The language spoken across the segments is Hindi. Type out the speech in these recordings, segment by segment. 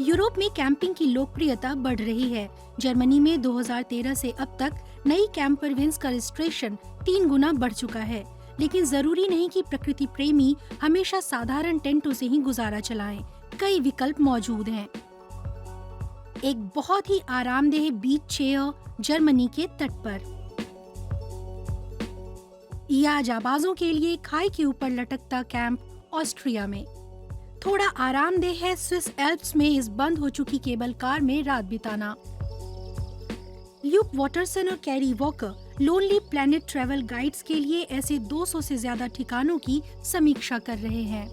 यूरोप में कैंपिंग की लोकप्रियता बढ़ रही है। जर्मनी में 2013 से अब तक नई कैंपर वैन्स का रजिस्ट्रेशन 3 गुना बढ़ चुका है। लेकिन जरूरी नहीं कि प्रकृति प्रेमी हमेशा साधारण टेंटों से ही गुजारा चलाएं। कई विकल्प मौजूद हैं। एक बहुत ही आरामदेह बीच चेयर जर्मनी के तट पर, या जाबाजों के लिए खाई के ऊपर लटकता कैंप ऑस्ट्रिया में। थोड़ा आरामदेह है स्विस एल्प्स में इस बंद हो चुकी केबल कार में रात बिताना। ल्यूक वॉटरसन और carry walker lonely planet travel guides के लिए ऐसे 200 से ज्यादा ठिकानों की समीक्षा कर रहे हैं।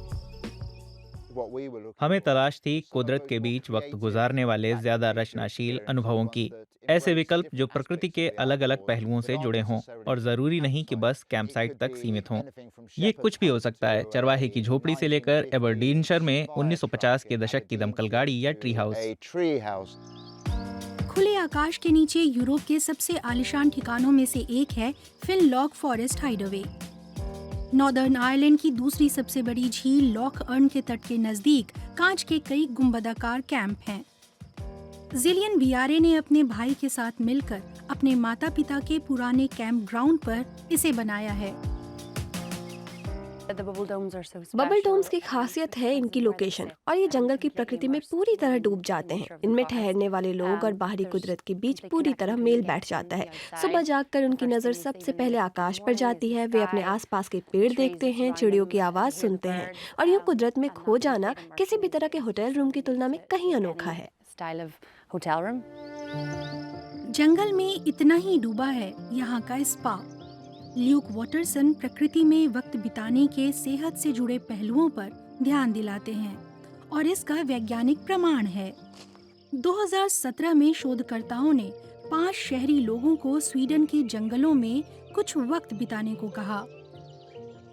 हमें तलाश थी कुदरत के बीच वक्त गुजारने वाले ज्यादा रचनाशील अनुभवों की, ऐसे विकल्प जो प्रकृति के अलग अलग पहलुओं से जुड़े हों और जरूरी नहीं कि बस कैंपसाइट तक सीमित हों। ये कुछ भी हो सकता है, चरवाहे की झोपड़ी से लेकर एबरडीनशर में 1950 के दशक की दमकल गाड़ी या ट्री हाउस। खुले आकाश के नीचे यूरोप के सबसे आलिशान ठिकानों में से एक है फिनलॉग फॉरेस्ट हाइडअवे। नॉर्दर्न आयरलैंड की दूसरी सबसे बड़ी झील लॉक अर्न के तट के नजदीक कांच के कई गुंबदाकार कैंप हैं। जिलियन बियारे ने अपने भाई के साथ मिलकर अपने माता पिता के पुराने कैंप ग्राउंड पर इसे बनाया है। बबल डोम्स की खासियत है इनकी लोकेशन, और ये जंगल की प्रकृति में पूरी तरह डूब जाते हैं। इनमें ठहरने वाले लोग और बाहरी कुदरत के बीच पूरी तरह मेल बैठ जाता है। सुबह जागकर उनकी नजर सबसे पहले आकाश पर जाती है। वे अपने आसपास के पेड़ देखते हैं, चिड़ियों की आवाज सुनते हैं, और यूँ कुदरत में खो जाना किसी भी तरह के होटल रूम की तुलना में कहीं अनोखा है। जंगल में इतना ही डूबा है यहाँ का स्पा। ल्यूक वॉटरसन प्रकृति में वक्त बिताने के सेहत से जुड़े पहलुओं पर ध्यान दिलाते हैं और इसका वैज्ञानिक प्रमाण है। 2017 में शोधकर्ताओं ने 5 शहरी लोगों को स्वीडन के जंगलों में कुछ वक्त बिताने को कहा।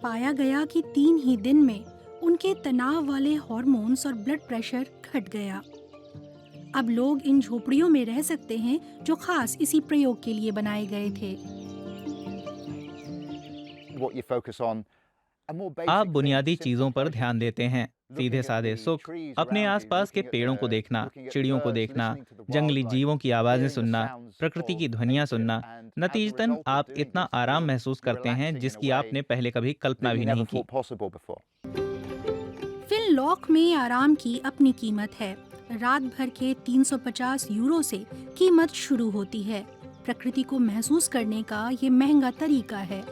पाया गया कि 3 ही दिन में उनके तनाव वाले हार्मोन्स और ब्लड प्रेशर घट गया। अब लोग इन झोपड़ियों में रह सकते हैं जो खास इसी प्रयोग के लिए बनाए गए थे। आप बुनियादी चीजों पर ध्यान देते हैं, सीधे साधे सुख, अपने आसपास के पेड़ों को देखना, चिड़ियों को देखना, जंगली जीवों की आवाजें सुनना, प्रकृति की ध्वनियां सुनना। नतीजतन आप इतना आराम महसूस करते हैं जिसकी आपने पहले कभी कल्पना भी नहीं की। फिनलॉक में आराम की अपनी कीमत है। रात भर के 350 यूरो से कीमत शुरू होती है। प्रकृति को महसूस करने का ये महंगा तरीका है।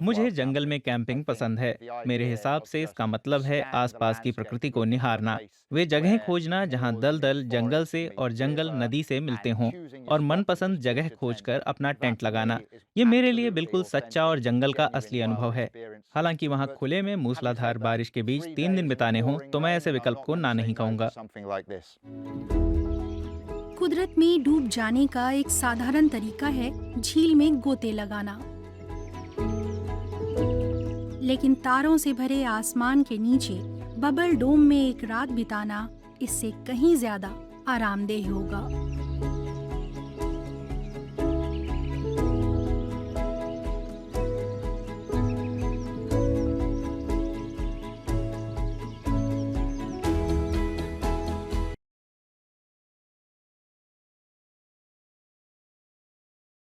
मुझे जंगल में कैंपिंग पसंद है। मेरे हिसाब से इसका मतलब है आसपास की प्रकृति को निहारना, वे जगहें खोजना जहां दलदल जंगल से और जंगल नदी से मिलते हों, और मनपसंद जगह खोजकर अपना टेंट लगाना। ये मेरे लिए बिल्कुल सच्चा और जंगल का असली अनुभव है। हालांकि वहां खुले में मूसलाधार बारिश के बीच 3 दिन बिताने हों तो मैं ऐसे विकल्प को ना नहीं कहूँगा। कुदरत में डूब जाने का एक साधारण तरीका है झील में गोते लगाना, लेकिन तारों से भरे आसमान के नीचे बबल डोम में एक रात बिताना इससे कहीं ज्यादा आरामदेह होगा।